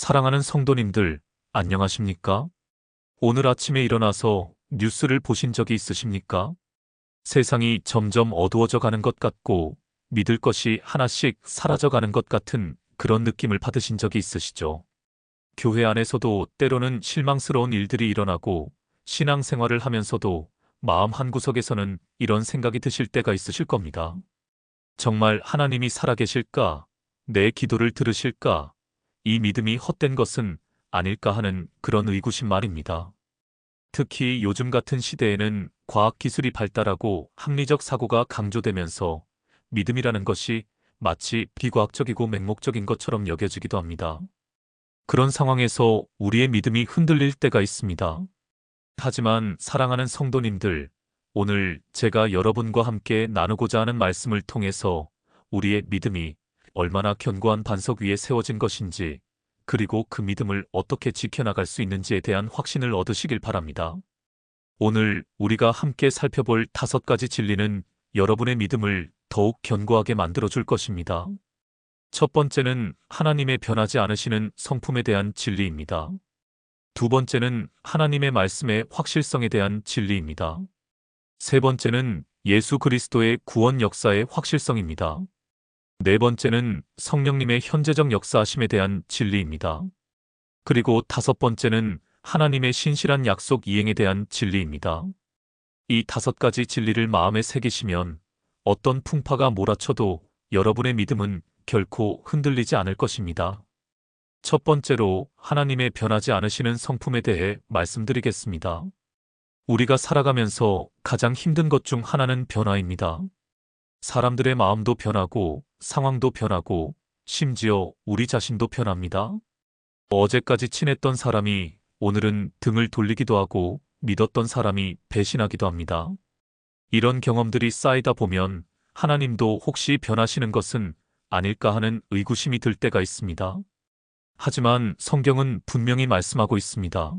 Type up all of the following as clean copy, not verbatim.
사랑하는 성도님들, 안녕하십니까? 오늘 아침에 일어나서 뉴스를 보신 적이 있으십니까? 세상이 점점 어두워져 가는 것 같고 믿을 것이 하나씩 사라져 가는 것 같은 그런 느낌을 받으신 적이 있으시죠? 교회 안에서도 때로는 실망스러운 일들이 일어나고 신앙생활을 하면서도 마음 한구석에서는 이런 생각이 드실 때가 있으실 겁니다. 정말 하나님이 살아계실까? 내 기도를 들으실까? 이 믿음이 헛된 것은 아닐까 하는 그런 의구심 말입니다. 특히 요즘 같은 시대에는 과학기술이 발달하고 합리적 사고가 강조되면서 믿음이라는 것이 마치 비과학적이고 맹목적인 것처럼 여겨지기도 합니다. 그런 상황에서 우리의 믿음이 흔들릴 때가 있습니다. 하지만 사랑하는 성도님들, 오늘 제가 여러분과 함께 나누고자 하는 말씀을 통해서 우리의 믿음이 얼마나 견고한 반석 위에 세워진 것인지, 그리고 그 믿음을 어떻게 지켜나갈 수 있는지에 대한 확신을 얻으시길 바랍니다. 오늘 우리가 함께 살펴볼 5가지 진리는 여러분의 믿음을 더욱 견고하게 만들어줄 것입니다. 첫 번째는 하나님의 변하지 않으시는 성품에 대한 진리입니다. 두 번째는 하나님의 말씀의 확실성에 대한 진리입니다. 세 번째는 예수 그리스도의 구원 역사의 확실성입니다. 네 번째는 성령님의 현재적 역사하심에 대한 진리입니다. 그리고 5번째는 하나님의 신실한 약속 이행에 대한 진리입니다. 이 5가지 진리를 마음에 새기시면 어떤 풍파가 몰아쳐도 여러분의 믿음은 결코 흔들리지 않을 것입니다. 첫 번째로 하나님의 변하지 않으시는 성품에 대해 말씀드리겠습니다. 우리가 살아가면서 가장 힘든 것 중 하나는 변화입니다. 사람들의 마음도 변하고 상황도 변하고 심지어 우리 자신도 변합니다. 어제까지 친했던 사람이 오늘은 등을 돌리기도 하고 믿었던 사람이 배신하기도 합니다. 이런 경험들이 쌓이다 보면 하나님도 혹시 변하시는 것은 아닐까 하는 의구심이 들 때가 있습니다. 하지만 성경은 분명히 말씀하고 있습니다.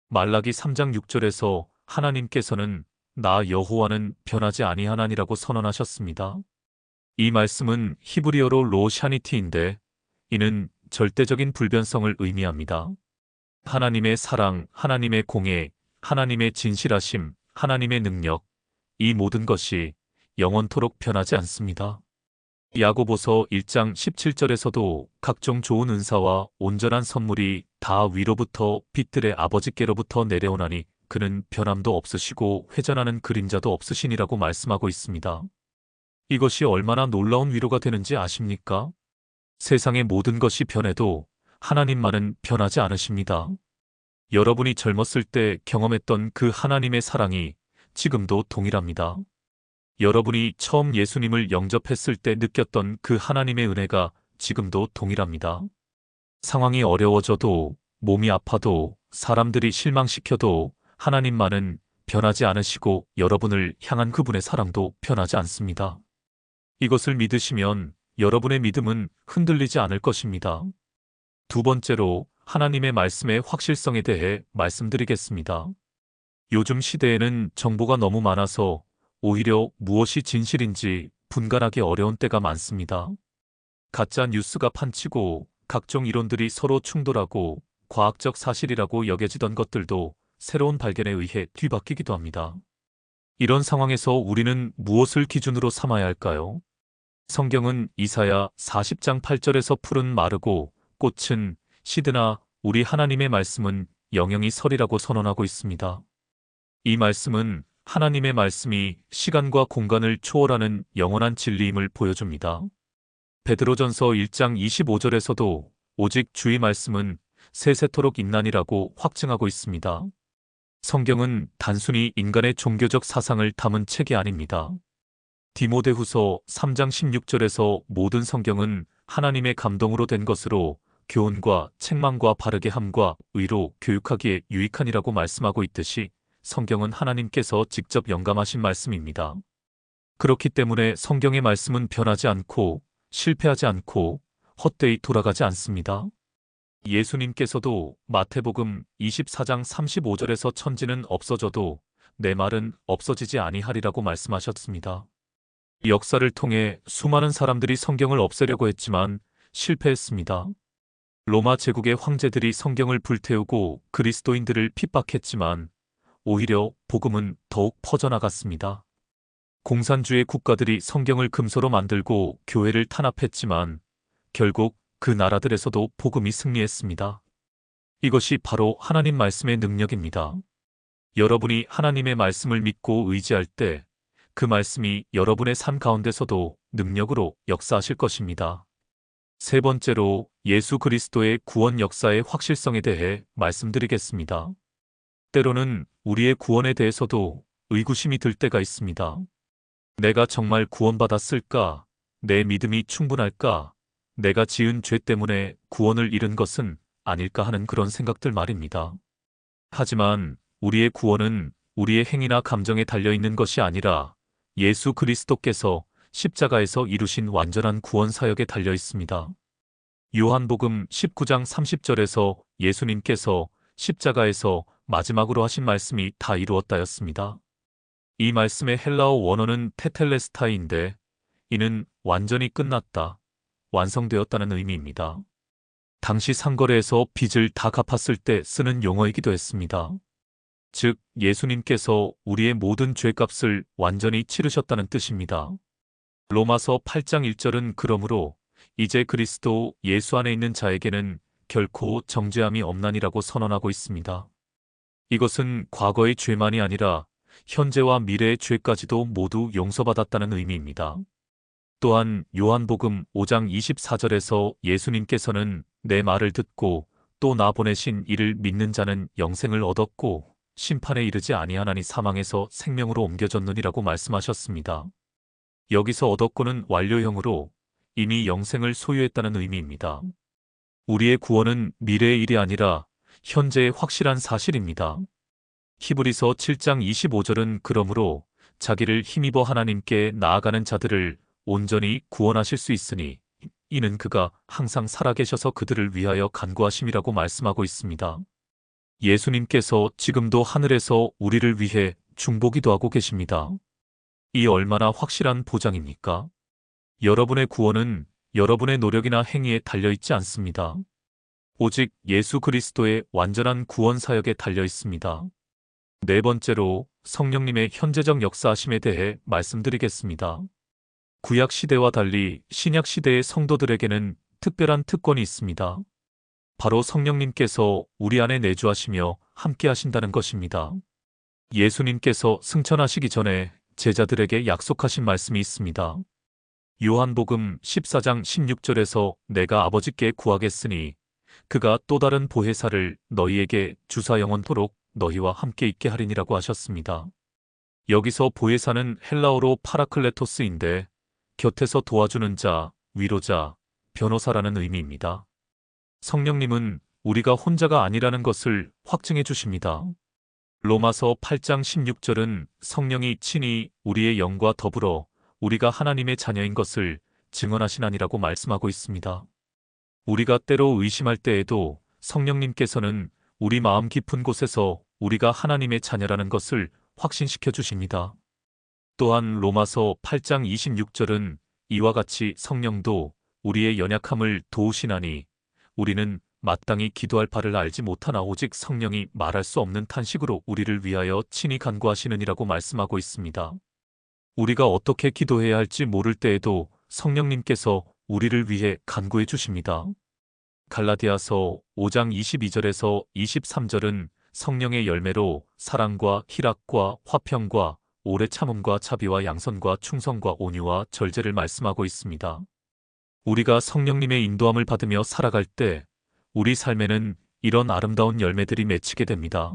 말라기 3장 6절에서 하나님께서는 나 여호와는 변하지 아니하나니라고 선언하셨습니다. 이 말씀은 히브리어로 로샤니티인데 이는 절대적인 불변성을 의미합니다. 하나님의 사랑, 하나님의 공의, 하나님의 진실하심, 하나님의 능력, 이 모든 것이 영원토록 변하지 않습니다. 야고보서 1장 17절에서도 각종 좋은 은사와 온전한 선물이 다 위로부터 빛들의 아버지께로부터 내려오나니 그는 변함도 없으시고 회전하는 그림자도 없으시니라고 말씀하고 있습니다. 이것이 얼마나 놀라운 위로가 되는지 아십니까? 세상의 모든 것이 변해도 하나님만은 변하지 않으십니다. 여러분이 젊었을 때 경험했던 그 하나님의 사랑이 지금도 동일합니다. 여러분이 처음 예수님을 영접했을 때 느꼈던 그 하나님의 은혜가 지금도 동일합니다. 상황이 어려워져도, 몸이 아파도, 사람들이 실망시켜도 하나님만은 변하지 않으시고 여러분을 향한 그분의 사랑도 변하지 않습니다. 이것을 믿으시면 여러분의 믿음은 흔들리지 않을 것입니다. 두 번째로 하나님의 말씀의 확실성에 대해 말씀드리겠습니다. 요즘 시대에는 정보가 너무 많아서 오히려 무엇이 진실인지 분간하기 어려운 때가 많습니다. 가짜 뉴스가 판치고 각종 이론들이 서로 충돌하고 과학적 사실이라고 여겨지던 것들도 새로운 발견에 의해 뒤바뀌기도 합니다. 이런 상황에서 우리는 무엇을 기준으로 삼아야 할까요? 성경은 이사야 40장 8절에서 풀은 마르고 꽃은 시드나 우리 하나님의 말씀은 영영이 설이라고 선언하고 있습니다. 이 말씀은 하나님의 말씀이 시간과 공간을 초월하는 영원한 진리임을 보여줍니다. 베드로전서 1장 25절에서도 오직 주의 말씀은 세세토록 있나니라고 확증하고 있습니다. 성경은 단순히 인간의 종교적 사상을 담은 책이 아닙니다. 디모데후서 3장 16절에서 모든 성경은 하나님의 감동으로 된 것으로 교훈과 책망과 바르게 함과 의로 교육하기에 유익하니라고 말씀하고 있듯이 성경은 하나님께서 직접 영감하신 말씀입니다. 그렇기 때문에 성경의 말씀은 변하지 않고 실패하지 않고 헛되이 돌아가지 않습니다. 예수님께서도 마태복음 24장 35절에서 천지는 없어져도 내 말은 없어지지 아니하리라고 말씀하셨습니다. 역사를 통해 수많은 사람들이 성경을 없애려고 했지만 실패했습니다. 로마 제국의 황제들이 성경을 불태우고 그리스도인들을 핍박했지만 오히려 복음은 더욱 퍼져나갔습니다. 공산주의 국가들이 성경을 금서로 만들고 교회를 탄압했지만 결국 그 나라들에서도 복음이 승리했습니다. 이것이 바로 하나님 말씀의 능력입니다. 여러분이 하나님의 말씀을 믿고 의지할 때 그 말씀이 여러분의 삶 가운데서도 능력으로 역사하실 것입니다. 세 번째로 예수 그리스도의 구원 역사의 확실성에 대해 말씀드리겠습니다. 때로는 우리의 구원에 대해서도 의구심이 들 때가 있습니다. 내가 정말 구원받았을까? 내 믿음이 충분할까? 내가 지은 죄 때문에 구원을 잃은 것은 아닐까 하는 그런 생각들 말입니다. 하지만 우리의 구원은 우리의 행위나 감정에 달려있는 것이 아니라 예수 그리스도께서 십자가에서 이루신 완전한 구원 사역에 달려 있습니다. 요한복음 19장 30절에서 예수님께서 십자가에서 마지막으로 하신 말씀이 다 이루었다였습니다. 이 말씀의 헬라어 원어는 테텔레스타이인데 이는 완전히 끝났다, 완성되었다는 의미입니다. 당시 상거래에서 빚을 다 갚았을 때 쓰는 용어이기도 했습니다. 즉 예수님께서 우리의 모든 죄값을 완전히 치르셨다는 뜻입니다. 로마서 8장 1절은 그러므로 이제 그리스도 예수 안에 있는 자에게는 결코 정죄함이 없나니라고 선언하고 있습니다. 이것은 과거의 죄만이 아니라 현재와 미래의 죄까지도 모두 용서받았다는 의미입니다. 또한 요한복음 5장 24절에서 예수님께서는 내 말을 듣고 또 나 보내신 이를 믿는 자는 영생을 얻었고 심판에 이르지 아니하나니 사망에서 생명으로 옮겨졌느니라고 말씀하셨습니다. 여기서 얻었고는 완료형으로 이미 영생을 소유했다는 의미입니다. 우리의 구원은 미래의 일이 아니라 현재의 확실한 사실입니다. 히브리서 7장 25절은 그러므로 자기를 힘입어 하나님께 나아가는 자들을 온전히 구원하실 수 있으니 이는 그가 항상 살아계셔서 그들을 위하여 간구하심이라고 말씀하고 있습니다. 예수님께서 지금도 하늘에서 우리를 위해 중보기도 하고 계십니다. 이 얼마나 확실한 보장입니까? 여러분의 구원은 여러분의 노력이나 행위에 달려있지 않습니다. 오직 예수 그리스도의 완전한 구원 사역에 달려 있습니다. 네 번째로 성령님의 현재적 역사하심에 대해 말씀드리겠습니다. 구약 시대와 달리 신약 시대의 성도들에게는 특별한 특권이 있습니다. 바로 성령님께서 우리 안에 내주하시며 함께 하신다는 것입니다. 예수님께서 승천하시기 전에 제자들에게 약속하신 말씀이 있습니다. 요한복음 14장 16절에서 내가 아버지께 구하겠으니 그가 또 다른 보혜사를 너희에게 주사 영원토록 너희와 함께 있게 하리니라고 하셨습니다. 여기서 보혜사는 헬라어로 파라클레토스인데 곁에서 도와주는 자, 위로자, 변호사라는 의미입니다. 성령님은 우리가 혼자가 아니라는 것을 확증해 주십니다. 로마서 8장 16절은 성령이 친히 우리의 영과 더불어 우리가 하나님의 자녀인 것을 증언하시나니라고 말씀하고 있습니다. 우리가 때로 의심할 때에도 성령님께서는 우리 마음 깊은 곳에서 우리가 하나님의 자녀라는 것을 확신시켜 주십니다. 또한 로마서 8장 26절은 이와 같이 성령도 우리의 연약함을 도우시나니 우리는 마땅히 기도할 바를 알지 못하나 오직 성령이 말할 수 없는 탄식으로 우리를 위하여 친히 간구하시느니라고 말씀하고 있습니다. 우리가 어떻게 기도해야 할지 모를 때에도 성령님께서 우리를 위해 간구해 주십니다. 갈라디아서 5장 22절에서 23절은 성령의 열매로 사랑과 희락과 화평과 오래 참음과 자비와 양선과 충성과 온유와 절제를 말씀하고 있습니다. 우리가 성령님의 인도함을 받으며 살아갈 때 우리 삶에는 이런 아름다운 열매들이 맺히게 됩니다.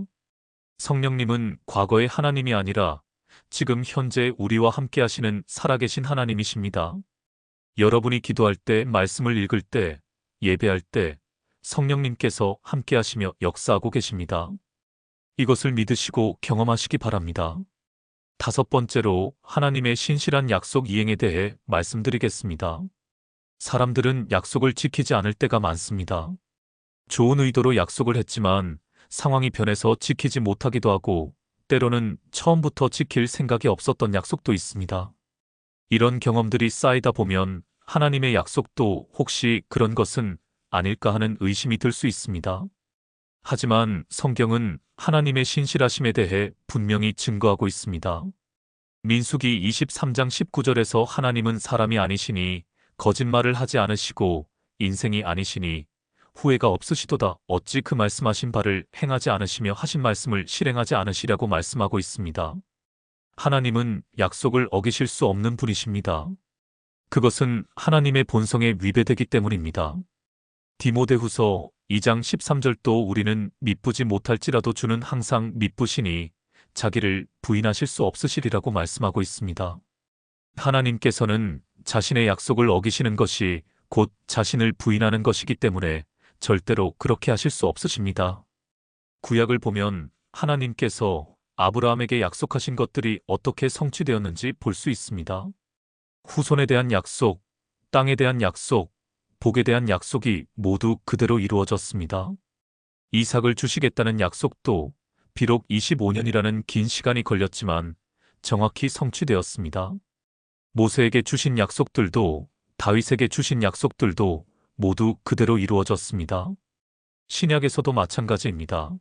성령님은 과거의 하나님이 아니라 지금 현재 우리와 함께 하시는 살아계신 하나님이십니다. 여러분이 기도할 때, 말씀을 읽을 때, 예배할 때 성령님께서 함께 하시며 역사하고 계십니다. 이것을 믿으시고 경험하시기 바랍니다. 다섯 번째로 하나님의 신실한 약속 이행에 대해 말씀드리겠습니다. 사람들은 약속을 지키지 않을 때가 많습니다. 좋은 의도로 약속을 했지만 상황이 변해서 지키지 못하기도 하고 때로는 처음부터 지킬 생각이 없었던 약속도 있습니다. 이런 경험들이 쌓이다 보면 하나님의 약속도 혹시 그런 것은 아닐까 하는 의심이 들 수 있습니다. 하지만 성경은 하나님의 신실하심에 대해 분명히 증거하고 있습니다. 민수기 23장 19절에서 하나님은 사람이 아니시니 거짓말을 하지 않으시고 인생이 아니시니 후회가 없으시도다 어찌 그 말씀하신 바를 행하지 않으시며 하신 말씀을 실행하지 않으시려고 말씀하고 있습니다. 하나님은 약속을 어기실 수 없는 분이십니다. 그것은 하나님의 본성에 위배되기 때문입니다. 디모데후서 2장 13절도 우리는 미쁘지 못할지라도 주는 항상 미쁘시니 자기를 부인하실 수 없으시리라고 말씀하고 있습니다. 하나님께서는 자신의 약속을 어기시는 것이 곧 자신을 부인하는 것이기 때문에 절대로 그렇게 하실 수 없으십니다. 구약을 보면 하나님께서 아브라함에게 약속하신 것들이 어떻게 성취되었는지 볼 수 있습니다. 후손에 대한 약속, 땅에 대한 약속, 복에 대한 약속이 모두 그대로 이루어졌습니다. 이삭을 주시겠다는 약속도 비록 25년이라는 긴 시간이 걸렸지만 정확히 성취되었습니다. 모세에게 주신 약속들도 다윗에게 주신 약속들도 모두 그대로 이루어졌습니다. 신약에서도 마찬가지입니다.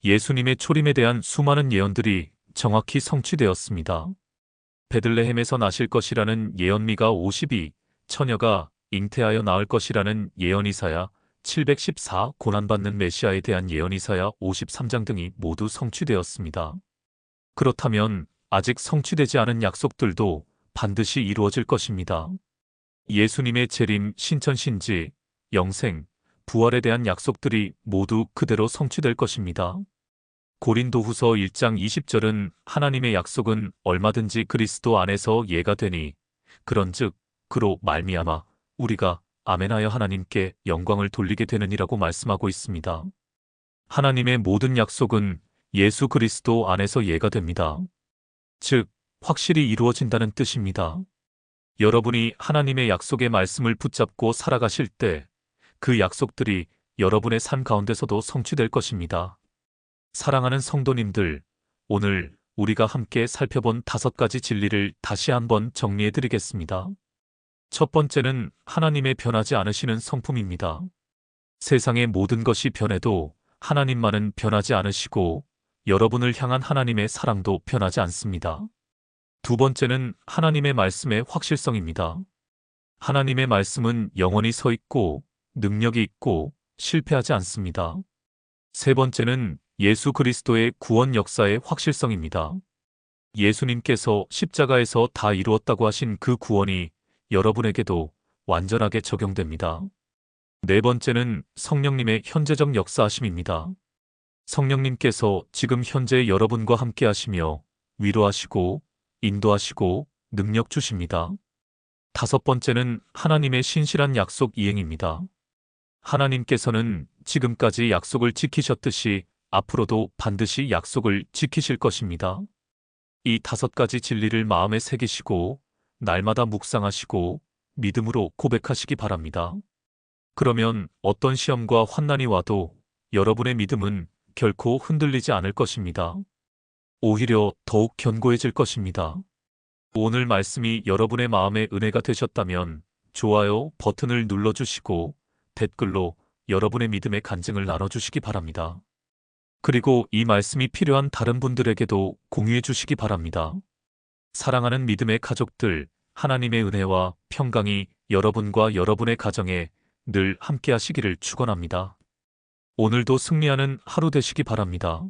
예수님의 초림에 대한 수많은 예언들이 정확히 성취되었습니다. 베들레헴에서 나실 것이라는 예언 미가 52, 처녀가 잉태하여 낳을 것이라는 예언 이사야 714, 고난받는 메시아에 대한 예언 이사야 53장 등이 모두 성취되었습니다. 그렇다면 아직 성취되지 않은 약속들도 반드시 이루어질 것입니다. 예수님의 재림, 신천신지, 영생, 부활에 대한 약속들이 모두 그대로 성취될 것입니다. 고린도후서 1장 20절은 하나님의 약속은 얼마든지 그리스도 안에서 예가 되니 그런즉 그로 말미암아 우리가 아멘하여 하나님께 영광을 돌리게 되느니라고 말씀하고 있습니다. 하나님의 모든 약속은 예수 그리스도 안에서 예가 됩니다. 즉, 확실히 이루어진다는 뜻입니다. 여러분이 하나님의 약속의 말씀을 붙잡고 살아가실 때 그 약속들이 여러분의 삶 가운데서도 성취될 것입니다. 사랑하는 성도님들, 오늘 우리가 함께 살펴본 5가지 진리를 다시 한번 정리해 드리겠습니다. 첫 번째는 하나님의 변하지 않으시는 성품입니다. 세상의 모든 것이 변해도 하나님만은 변하지 않으시고 여러분을 향한 하나님의 사랑도 변하지 않습니다. 두 번째는 하나님의 말씀의 확실성입니다. 하나님의 말씀은 영원히 서 있고 능력이 있고 실패하지 않습니다. 세 번째는 예수 그리스도의 구원 역사의 확실성입니다. 예수님께서 십자가에서 다 이루었다고 하신 그 구원이 여러분에게도 완전하게 적용됩니다. 네 번째는 성령님의 현재적 역사하심입니다. 성령님께서 지금 현재 여러분과 함께 하시며 위로하시고 인도하시고 능력 주십니다. 다섯 번째는 하나님의 신실한 약속 이행입니다. 하나님께서는 지금까지 약속을 지키셨듯이 앞으로도 반드시 약속을 지키실 것입니다. 이 5가지 진리를 마음에 새기시고 날마다 묵상하시고 믿음으로 고백하시기 바랍니다. 그러면 어떤 시험과 환난이 와도 여러분의 믿음은 결코 흔들리지 않을 것입니다. 오히려 더욱 견고해질 것입니다. 오늘 말씀이 여러분의 마음에 은혜가 되셨다면 좋아요 버튼을 눌러주시고 댓글로 여러분의 믿음의 간증을 나눠주시기 바랍니다. 그리고 이 말씀이 필요한 다른 분들에게도 공유해 주시기 바랍니다. 사랑하는 믿음의 가족들, 하나님의 은혜와 평강이 여러분과 여러분의 가정에 늘 함께 하시기를 축원합니다. 오늘도 승리하는 하루 되시기 바랍니다.